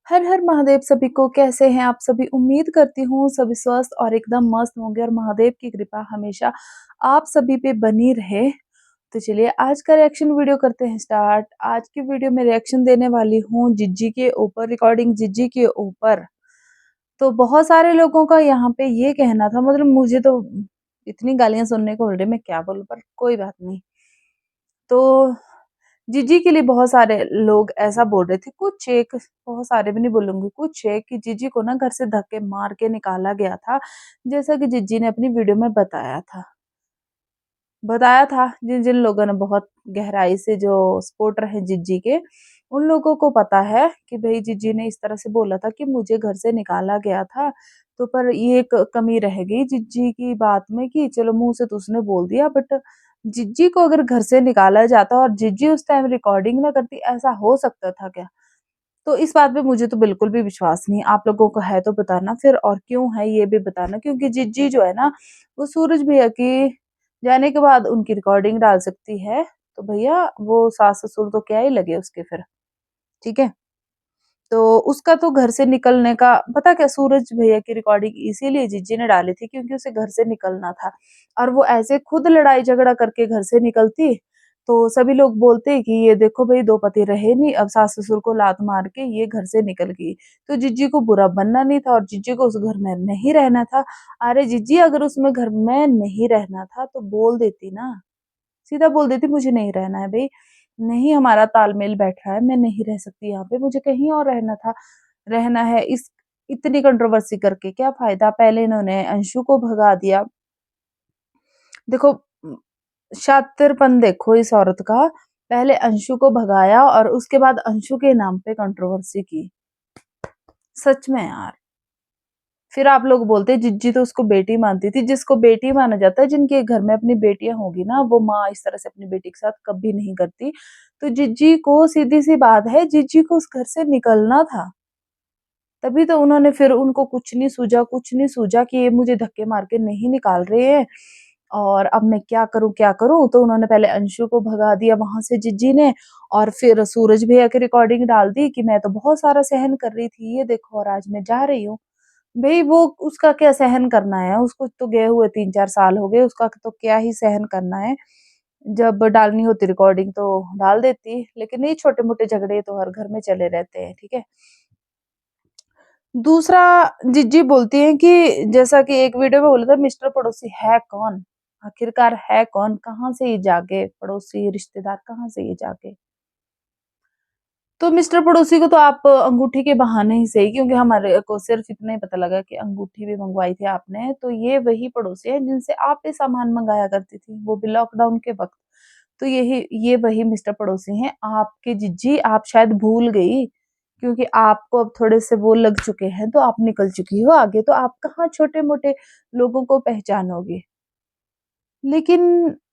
हर हर महादेव सभी को। कैसे हैं आप सभी? उम्मीद करती हूँ सभी स्वस्थ और एकदम मस्त होंगे और महादेव की कृपा हमेशा आप सभी पे बनी रहे। तो चलिए आज का रिएक्शन वीडियो करते हैं स्टार्ट। आज की वीडियो में रिएक्शन देने वाली हूँ जिज्जी के ऊपर, रिकॉर्डिंग जिज्जी के ऊपर। तो बहुत सारे लोगों का यहाँ पे ये कहना था, मतलब मुझे तो इतनी गालियां सुनने को मिल रही, मैं क्या बोलूं, पर कोई बात नहीं। तो जीजी के लिए बहुत सारे लोग ऐसा बोल रहे थे, कुछ एक, बहुत सारे भी नहीं बोलूंगी, कुछ एक, कि जीजी को ना घर से धक्के मार के निकाला गया था, जैसा कि जीजी ने अपनी वीडियो में बताया था। जिन जिन लोगों ने बहुत गहराई से जो सपोर्टर हैं जीजी के, उन लोगों को पता है कि भाई जीजी ने इस तरह से बोला था कि मुझे घर से निकाला गया था। तो पर ये एक कमी रह गई जीजी की बात में कि चलो मुंह से तो उसने बोल दिया, बट जिज्जी को अगर घर से निकाला जाता और जिज्जी उस टाइम रिकॉर्डिंग ना करती, ऐसा हो सकता था क्या? तो इस बात पे मुझे तो बिल्कुल भी विश्वास नहीं। आप लोगों को है तो बताना फिर, और क्यों है ये भी बताना, क्योंकि जिज्जी जो है ना, वो सूरज भैया की जाने के बाद उनकी रिकॉर्डिंग डाल सकती है। तो भैया वो सास ससुर तो क्या ही लगे उसके फिर, ठीक है। तो उसका तो घर से निकलने का पता क्या, सूरज भैया की रिकॉर्डिंग इसीलिए जिज्जी ने डाली थी क्योंकि उसे घर से निकलना था। और वो ऐसे खुद लड़ाई झगड़ा करके घर से निकलती, तो सभी लोग बोलते कि ये देखो भाई, दो पति रहे नहीं, अब सास ससुर को लात मार के ये घर से निकल गई। तो जिज्जी को बुरा बनना नहीं था और जिज्जी को उस घर में नहीं रहना था। अरे जिज्जी, अगर उसमें घर में नहीं रहना था तो बोल देती ना, सीधा बोल देती मुझे नहीं रहना है भाई, नहीं हमारा तालमेल बैठ रहा है, मैं नहीं रह सकती यहाँ पे, मुझे कहीं और रहना है। इस इतनी कंट्रोवर्सी करके क्या फायदा? पहले इन्होंने अंशु को भगा दिया। देखो, शातिरपन देखो इस औरत का। पहले अंशु को भगाया और उसके बाद अंशु के नाम पे कंट्रोवर्सी की। सच में यार। फिर आप लोग बोलते जिज्जी तो उसको बेटी मानती थी। जिसको बेटी माना जाता है, जिनके घर में अपनी बेटियां होगी ना, वो माँ इस तरह से अपनी बेटी के साथ कभी नहीं करती। तो जिज्जी को सीधी सी बात है, जिज्जी को उस घर से निकलना था। तभी तो उन्होंने, फिर उनको कुछ नहीं सूझा कि ये मुझे धक्के मार के नहीं निकाल रहे हैं और अब मैं क्या करूं। तो उन्होंने पहले अंशु को भगा दिया वहां से जिज्जी ने, और फिर सूरज भैया की रिकॉर्डिंग डाल दी कि मैं तो बहुत सारा सहन कर रही थी, ये देखो और आज मैं जा रही हूँ। भई वो, उसका क्या सहन करना है? उसको तो गए हुए 3-4 साल हो गए, उसका तो क्या ही सहन करना है। जब डालनी होती रिकॉर्डिंग तो डाल देती, लेकिन ये छोटे-मोटे झगड़े तो हर घर में चले रहते हैं, ठीक है? दूसरा, जिज्जी बोलती हैं कि जैसा कि एक वीडियो में बोला था, मिस्टर पड़ोसी है कौन? आखिरकार है कौन? कहाँ से ये जागे? पड़ोसी, रिश्तेदार कहाँ से ये जागे? तो मिस्टर पड़ोसी को तो आप अंगूठी के बहाने ही सही, क्योंकि हमारे को सिर्फ इतना ही पता लगा कि अंगूठी भी मंगवाई थी आपने, तो ये वही पड़ोसी है जिनसे आप भी सामान मंगाया करती थी, वो भी लॉकडाउन के वक्त। तो ये वही मिस्टर पड़ोसी हैं आपके जिज्जी। आप शायद भूल गई, क्योंकि आपको अब थोड़े से वो लग चुके हैं, तो आप निकल चुकी हो आगे, तो आप कहाँ छोटे मोटे लोगों को पहचानोगे। लेकिन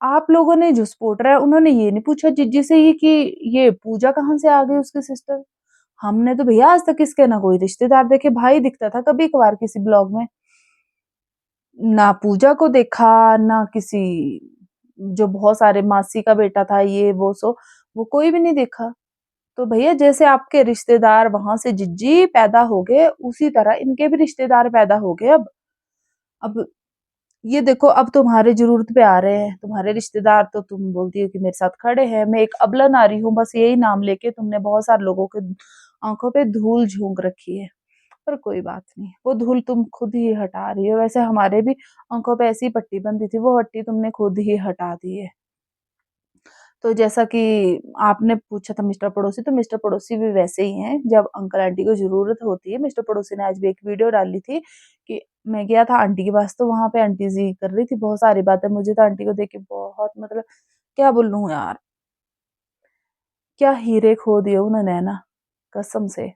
आप लोगों ने, जो सपोर्टर है, उन्होंने ये नहीं पूछा जिज्जी से ये कि ये पूजा कहाँ से आ गई, उसकी सिस्टर। हमने तो भैया आज तक इसके ना कोई रिश्तेदार देखे, भाई दिखता था कभी कभार किसी ब्लॉग में, ना पूजा को देखा, ना किसी, जो बहुत सारे मासी का बेटा था ये वो सो, वो कोई भी नहीं देखा। तो भैया जैसे आपके रिश्तेदार वहां से जिज्जी पैदा हो गए, उसी तरह इनके भी रिश्तेदार पैदा हो गए। अब ये देखो, अब तुम्हारे जरूरत पे आ रहे हैं तुम्हारे रिश्तेदार, तो तुम बोलती हो कि मेरे साथ खड़े हैं। मैं एक अबला नारी हूँ, बस यही नाम लेके तुमने बहुत सारे लोगों के आंखों पे धूल झोंक रखी है। पर कोई बात नहीं, वो धूल तुम खुद ही हटा रही हो। वैसे हमारे भी आंखों पे ऐसी पट्टी बंधी थी, वो पट्टी तुमने खुद ही हटा दी है। तो जैसा कि आपने पूछा था मिस्टर पड़ोसी, तो मिस्टर पड़ोसी भी वैसे ही हैं। जब अंकल आंटी को जरूरत होती है, मिस्टर पड़ोसी ने आज भी एक वीडियो डाली थी कि मैं गया था आंटी के पास, तो वहां पे आंटी जी कर रही थी बहुत सारी बातें। मुझे तो आंटी को देख के बहुत, मतलब क्या बोलूं यार, क्या हीरे खो दिए उन्होंने ना, कसम से।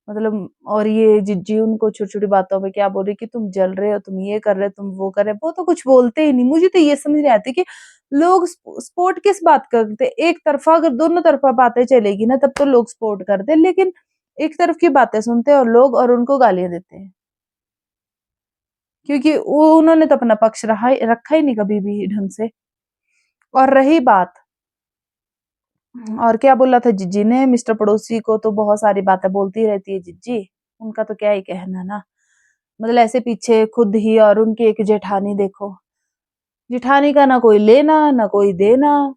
मतलब, और ये जिज्जी उनको छोटी छोटी बातों पे क्या बोल रही कि तुम जल रहे हो, तुम ये कर रहे हो, तुम वो कर रहे हो, वो तो कुछ बोलते ही नहीं। मुझे तो ये समझ नहीं आती कि लोग सपोर्ट किस बात का करते। एक तरफा, अगर दोनों तरफा बातें चलेगी ना, तब तो लोग सपोर्ट करते हैं, लेकिन एक तरफ की बातें सुनते हैं और लोग, और उनको गालियां देते हैं, क्योंकि वो, उन्होंने तो अपना पक्ष रखा ही नहीं कभी भी ढंग से। और रही बात और क्या बोला था जिज्जी ने, मिस्टर पड़ोसी को तो बहुत सारी बातें बोलती रहती है जिज्जी, उनका तो क्या ही कहना ना। मतलब ऐसे पीछे खुद ही और उनकी एक जेठानी देखो, जेठानी का ना कोई लेना ना कोई देना,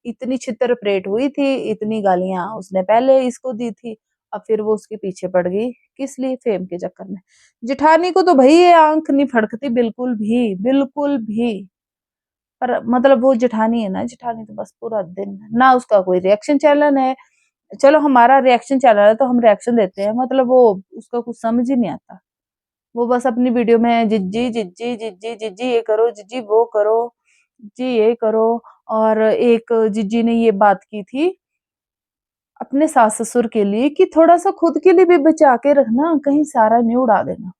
इतनी छितर परेड हुई थी, इतनी गालियां उसने पहले इसको दी थी, अब फिर वो उसके पीछे पड़ गई, किस लिए, फेम के चक्कर में। जेठानी को तो भाई ये आंख नहीं फड़कती बिल्कुल भी, बिल्कुल भी। पर मतलब वो जेठानी है ना, जेठानी तो बस पूरा दिन ना उसका कोई रिएक्शन चैनल है। चलो हमारा रिएक्शन चैनल है तो हम रिएक्शन देते हैं, मतलब वो उसका कुछ समझ ही नहीं आता। वो बस अपनी वीडियो में जिज्जी जिज्जी जिज्जी जिज्जी ये करो, जिज्जी वो करो, जी ये करो। और एक जिज्जी ने ये बात की थी अपने सास ससुर के लिए कि थोड़ा सा खुद के लिए भी बचा के रखना, कहीं सारा नहीं उड़ा देना।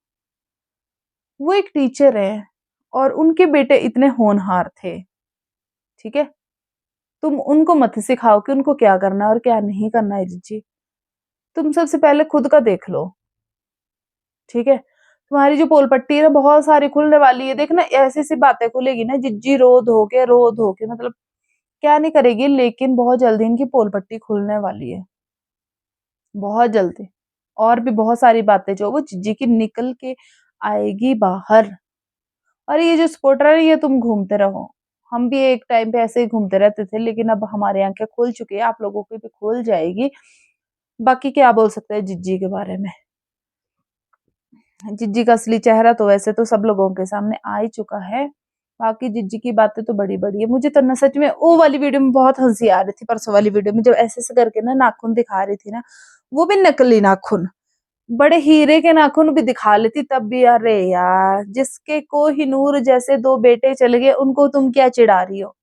वो एक टीचर है और उनके बेटे इतने होनहार थे, ठीक है। तुम उनको मत सिखाओ कि उनको क्या करना और क्या नहीं करना है जिज्जी, तुम सबसे पहले खुद का देख लो, ठीक है। तुम्हारी जो पोल पट्टी है ना बहुत सारी खुलने वाली है, देखना ऐसी ऐसी बातें खुलेगी ना जिज्जी रो धो के मतलब क्या नहीं करेगी, लेकिन बहुत जल्दी इनकी पोल पट्टी खुलने वाली है, बहुत जल्दी। और भी बहुत सारी बातें जो वो जिज्जी की निकल के आएगी बाहर। और ये जो सपोर्टर है ये तुम घूमते रहो, हम भी एक टाइम पे ऐसे ही घूमते रहते थे, लेकिन अब हमारी आंखें खुल चुकी है, आप लोगों की भी खुल जाएगी। बाकी क्या बोल सकते हैं जिज्जी के बारे में, जिज्जी का असली चेहरा तो वैसे तो सब लोगों के सामने आ ही चुका है। बाकी जिज्जी की बातें तो बड़ी बड़ी है, मुझे तो ना सच में वो वाली वीडियो में बहुत हंसी आ रही थी, परसों वाली वीडियो में जब ऐसे ऐसे करके ना नाखून दिखा रही थी ना, वो भी नकली नाखून, बड़े हीरे के नाखून भी दिखा लेती तब भी। अरे यार जिसके कोहिनूर जैसे दो बेटे चले गए उनको तुम क्या चिढ़ा रही हो,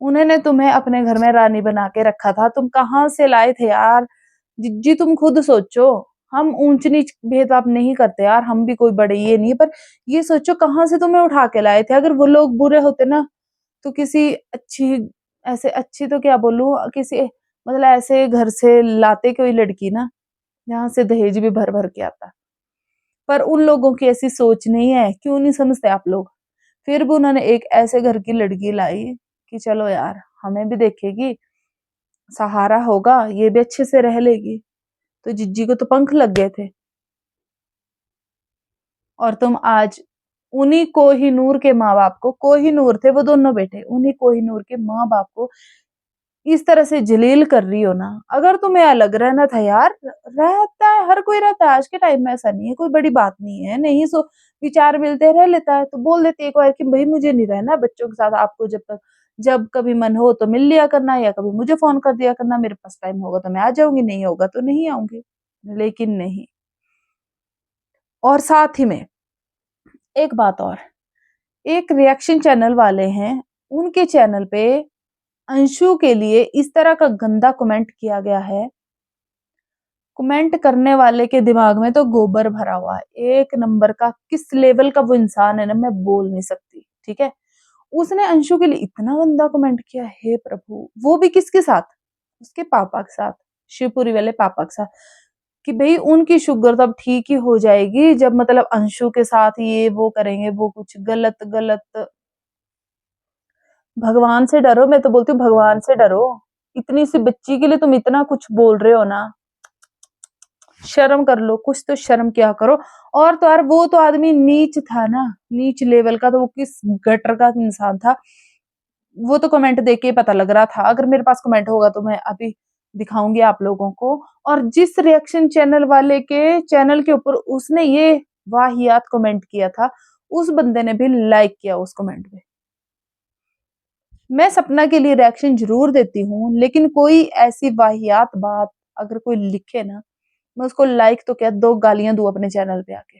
उन्होंने तुम्हें अपने घर में रानी बना के रखा था, तुम कहाँ से लाए थे यार। जिज्जी तुम खुद सोचो, हम ऊंच नीच भेदभाव नहीं करते यार, हम भी कोई बड़े ये नहीं, पर ये सोचो कहाँ से तुम्हें उठा के लाए थे। अगर वो लोग बुरे होते ना तो किसी अच्छी, ऐसे अच्छी तो क्या बोलूं, किसी मतलब ऐसे घर से लाते कोई लड़की ना जहाँ से दहेज भी भर भर के आता। पर उन लोगों की ऐसी सोच नहीं है, क्यों नहीं समझते आप लोग। फिर भी उन्होंने एक ऐसे घर की लड़की लाई कि चलो यार हमें भी देखेगी, सहारा होगा, ये भी अच्छे से रह लेगी। तो जिज्जी को तो पंख लग गए थे। और तुम आज उन्हीं कोहिनूर के माँ बाप को, कोहिनूर थे वो दोनों बेटे, उन्हीं कोहिनूर के माँ बाप को इस तरह से जलील कर रही हो ना। अगर तुम्हें अलग रहना था यार, रहता है, हर कोई रहता है, आज के टाइम में ऐसा नहीं है, कोई बड़ी बात नहीं है, नहीं सो विचार मिलते रह लेता है तो बोल देते एक बार कि भाई मुझे नहीं रहना बच्चों के साथ, आपको जब तक जब कभी मन हो तो मिल लिया करना, या कभी मुझे फोन कर दिया करना, मेरे पास टाइम होगा तो मैं आ जाऊंगी, नहीं होगा तो नहीं आऊंगी। लेकिन नहीं। और साथ ही में एक बात और, एक रिएक्शन चैनल वाले हैं, उनके चैनल पे अंशु के लिए इस तरह का गंदा कमेंट किया गया है, कमेंट करने वाले के दिमाग में तो गोबर भरा हुआ है, एक नंबर का, किस लेवल का वो इंसान है ना मैं बोल नहीं सकती, ठीक है। उसने अंशु के लिए इतना गंदा कमेंट किया, हे प्रभु, वो भी किसके साथ, उसके पापा के साथ, शिवपुरी वाले पापा के साथ, कि भाई उनकी शुगर तो अब ठीक ही हो जाएगी जब मतलब अंशु के साथ ये वो करेंगे, वो कुछ गलत गलत। भगवान से डरो, मैं तो बोलती हूँ भगवान से डरो, इतनी सी बच्ची के लिए तुम इतना कुछ बोल रहे हो ना, शर्म कर लो, कुछ तो शर्म क्या करो। और तो यार वो तो आदमी नीच था ना, नीच लेवल का, तो वो किस गटर का इंसान था, वो तो कमेंट देख के पता लग रहा था। अगर मेरे पास कमेंट होगा तो मैं अभी दिखाऊंगी आप लोगों को। और जिस रिएक्शन चैनल वाले के चैनल के ऊपर उसने ये वाहियात कमेंट किया था, उस बंदे ने भी लाइक किया उस कमेंट पे। मैं सपना के लिए रिएक्शन जरूर देती हूँ, लेकिन कोई ऐसी वाहियात बात अगर कोई लिखे ना, मैं उसको लाइक तो क्या, दो गालियां दूं अपने चैनल पे आके।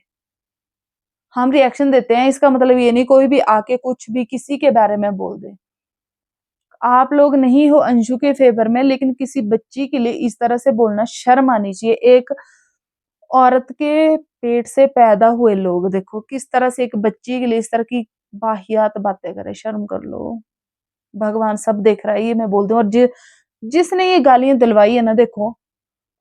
हम रिएक्शन देते हैं इसका मतलब ये नहीं कोई भी आके कुछ भी किसी के बारे में बोल दे। आप लोग नहीं हो अंशु के फेवर में, लेकिन किसी बच्ची के लिए इस तरह से बोलना शर्म आनी चाहिए। एक औरत के पेट से पैदा हुए लोग देखो किस तरह से एक बच्ची के लिए इस तरह की वाहियात बातें करे, शर्म कर लो। भगवान सब देख रहा है, ये मैं बोल दूं। और जिसने ये गालियां दिलवाई है ना, देखो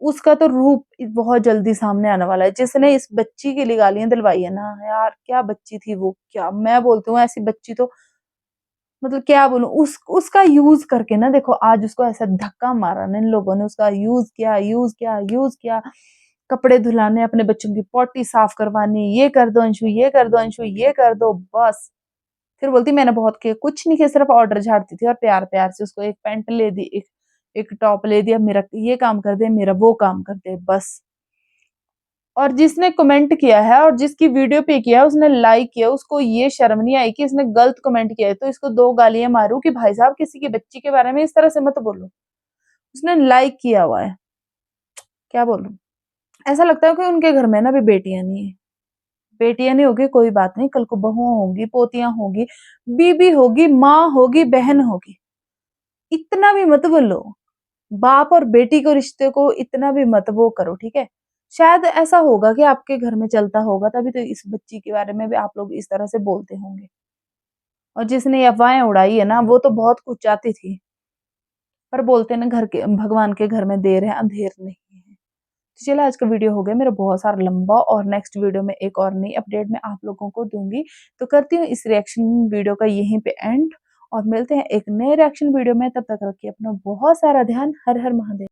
उसका तो रूप बहुत जल्दी सामने आने वाला है। जिसने इस बच्ची के लिए गालियां दिलवाई है ना यार, क्या बच्ची थी वो, क्या मैं बोलती हूँ ऐसी बच्ची तो मतलब क्या बोलूँ, उसका यूज़ करके ना देखो आज उसको ऐसा धक्का मारा ना इन लोगों ने, उसका यूज़ किया, कपड़े धुलाने, अपने बच्चों की पॉटी साफ करवानी, ये कर दो अंशु, ये कर दो अंशु, ये कर दो, बस। फिर बोलती मैंने बहुत किया, कुछ नहीं किया, सिर्फ ऑर्डर झाड़ती थी और प्यार-प्यार से उसको एक पैंट ले दी, एक टॉप ले दिया, मेरा ये काम कर दे, मेरा वो काम कर दे, बस। और जिसने कमेंट किया है और जिसकी वीडियो पे किया है उसने लाइक किया, उसको ये शर्म नहीं आई कि इसने गलत कमेंट किया है, तो इसको 2 गालियाँ मारूँ कि भाई साहब किसी की बच्ची के बारे में इस तरह से मत बोलो। उसने लाइक किया हुआ है, क्या बोलूँ? ऐसा लगता है कि उनके घर में ना अभी बेटियाँ नहीं है। बेटियाँ नहीं होगी कोई बात नहीं, कल को बहुएँ होंगी, पोतियाँ होंगी, बीबी होगी, माँ होगी, बहन होगी। इतना भी मत बोलो। बाप और बेटी को रिश्ते को इतना भी मत वो करो, ठीक है? शायद ऐसा होगा कि आपके घर में चलता होगा, तभी तो इस बच्ची के बारे में भी आप लोग इस तरह से बोलते होंगे। और जिसने ये अफ़वाहें उड़ाई है ना, वो तो बहुत कुछ चाहती थी। पर बोलते हैं ना घर के भगवान के घर में देर है, अंधेर नहीं है। तो चलिए आज का वीडियो हो गया मेरा बहुत सारा लंबा, और नेक्स्ट वीडियो में एक और नई अपडेट मैं आप लोगों को दूँगी। तो करती हूँ इस रिएक्शन वीडियो का यहीं पे एंड, और मिलते हैं एक नए रिएक्शन वीडियो में, तब तक रखिए अपना बहुत सारा ध्यान। हर हर महादेव।